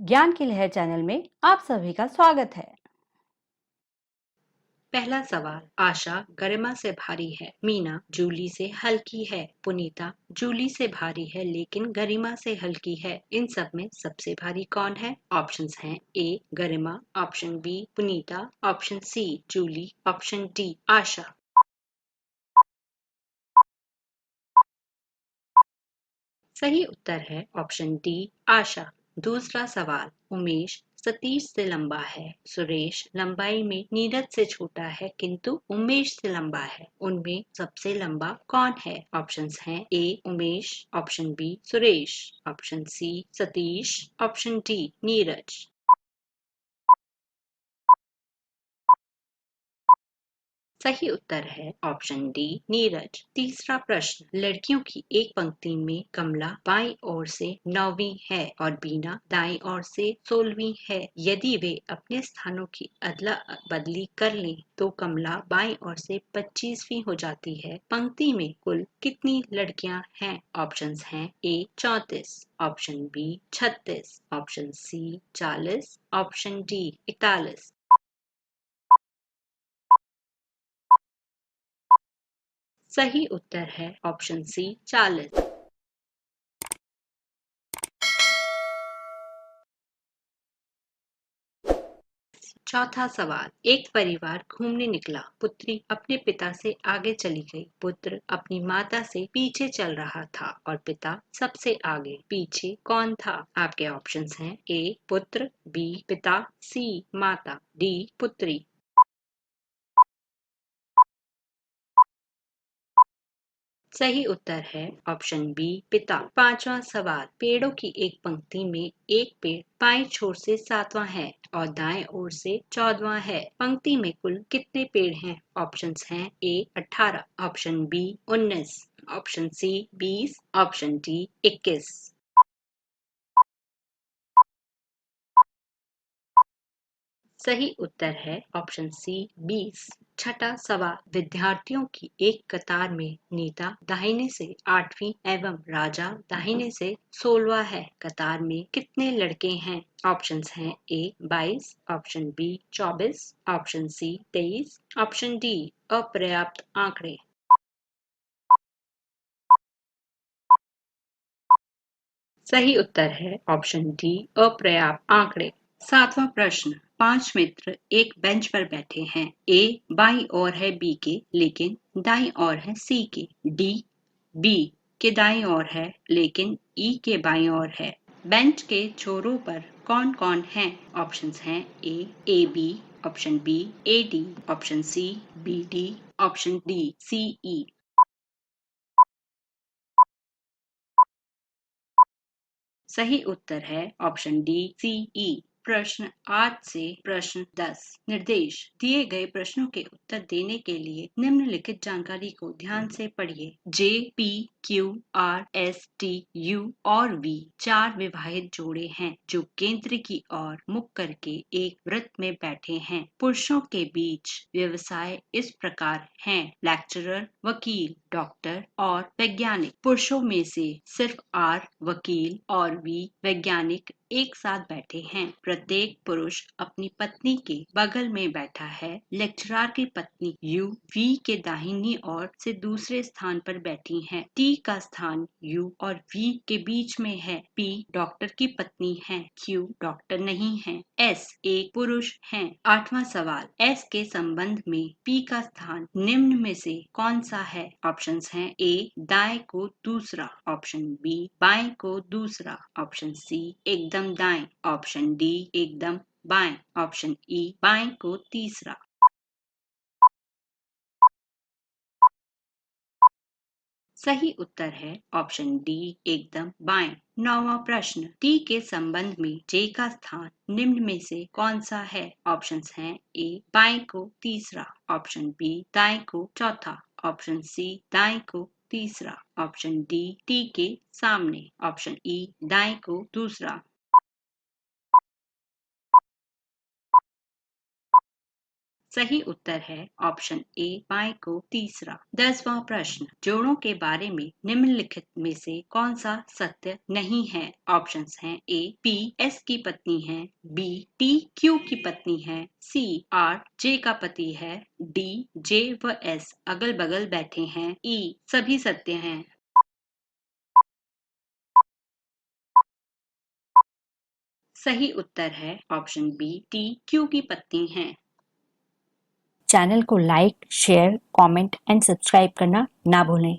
ज्ञान की लहर चैनल में आप सभी का स्वागत है। पहला सवाल, आशा गरिमा से भारी है, मीना जूली से हल्की है, पुनीता जूली से भारी है लेकिन गरिमा से हल्की है। इन सब में सबसे भारी कौन है? ऑप्शंस हैं a Garima, option b Punita, option c Julie, option d Asha. सही उत्तर है ऑप्शन डी आशा। दूसरा सवाल, उमेश सतीश से लंबा है, सुरेश लंबाई में नीरज से छोटा है किंतु उमेश से लंबा है। उनमें सबसे लंबा कौन है? ऑप्शंस हैं a Umesh, option b Suresh, option c Satish, option d Neeraj. सही उत्तर है ऑप्शन डी नीरज। तीसरा प्रश्न, लड़कियों की एक पंक्ति में कमला बाईं ओर से 9वीं है और बीना दाईं ओर से 16वीं है। यदि वे अपने स्थानों की अदला बदली कर लें तो कमला बाईं ओर से 25वीं हो जाती है। पंक्ति में कुल कितनी लड़कियां हैं? ऑप्शंस हैं A 34, option B 36, option C 40, option D 41। सही उत्तर है ऑप्शन सी 40। चौथा सवाल, एक परिवार घूमने निकला। पुत्री अपने पिता से आगे चली गई, पुत्र अपनी माता से पीछे चल रहा था और पिता सबसे आगे। पीछे कौन था? आपके ऑप्शंस हैं ए पुत्र, बी पिता, सी माता, डी पुत्री। सही उत्तर है ऑप्शन बी पिता। पांचवा सवाल, पेड़ों की एक पंक्ति में एक पेड़ बाईं छोर से 7वां है और दाएं ओर से 14वां है। पंक्ति में कुल कितने पेड़ हैं? ऑप्शंस हैं A 18, option B 19, option C 20, option D 21। सही उत्तर है ऑप्शन सी 20। छठा सवाल, विद्यार्थियों की एक कतार में नेता दाहिने से 8वीं एवं राजा दाहिने से 16वां है। कतार में कितने लड़के हैं? ऑप्शंस हैं A 22, option B 24, option C 23, option D अपर्याप्त आंकड़े। सही उत्तर है ऑप्शन डी अपर्याप्त आंकड़े। सातवां प्रश्न, 5 मित्र एक बेंच पर बैठे हैं। ए बाईं ओर है बी के लेकिन दाईं ओर है सी के। डी बी के दाईं ओर है लेकिन ई के बाईं ओर है। बेंच के छोरों पर कौन कौन है? ऑप्शंस हैं a b, option b a d, option c b d, option d c e. सही उत्तर है ऑप्शन डी सी ई। प्रश्न 8 से प्रश्न 10। निर्देश, दिए गए प्रश्नों के उत्तर देने के लिए निम्नलिखित जानकारी को ध्यान से पढ़िए। J P Q R S T U और वी 4 विवाहित जोड़े हैं जो केंद्र की ओर मुख करके एक वृत्त में बैठे हैं। पुरुषों के बीच व्यवसाय इस प्रकार हैं: लेक्चरर, वकील, डॉक्टर और वैज्ञानिक। पुरुषों में से सिर्फ आर वकील और वी वैज्ञानिक एक साथ बैठे हैं। प्रत्येक पुरुष अपनी पत्नी के बगल में बैठा है। लेक्चरर की पत्नी यू वी के दाहिनी ओर से दूसरे स्थान पर बैठी हैं। टी का स्थान यू और वी के बीच में है। पी डॉक्टर की पत्नी है, क्यू डॉक्टर नहीं है, एस एक पुरुष है। आठवां सवाल, एस के संबंध में पी का स्थान निम्न में से कौन सा है? ऑप्शंस हैं ए दाएं को दूसरा, ऑप्शन बी बाएं को दूसरा, ऑप्शन सी एकदम दाएं, ऑप्शन डी एकदम बाएं, ऑप्शन ई बाएं को तीसरा। सही उत्तर है ऑप्शन डी एकदम बाएं। नौवां प्रश्न, टी के संबंध में जे का स्थान निम्न में से कौन सा है? ऑप्शंस हैं ए बाएं को तीसरा, ऑप्शन बी दाएं को चौथा, ऑप्शन सी दाएं को तीसरा, ऑप्शन डी टी के सामने, ऑप्शन ई दाएं को दूसरा। सही उत्तर है ऑप्शन ए बाएं को तीसरा। 10वां प्रश्न, जोड़ों के बारे में निम्नलिखित में से कौन सा सत्य नहीं है? ऑप्शंस हैं ए पी एस की पत्नी है, बी टी क्यू की पत्नी है, सी आर जे का पति है, डी जे व एस अगल बगल बैठे हैं, ई सभी सत्य हैं। सही उत्तर है ऑप्शन बी टी क्यू की पत्नी है। चैनल को like, share, comment and subscribe करना ना भूलें।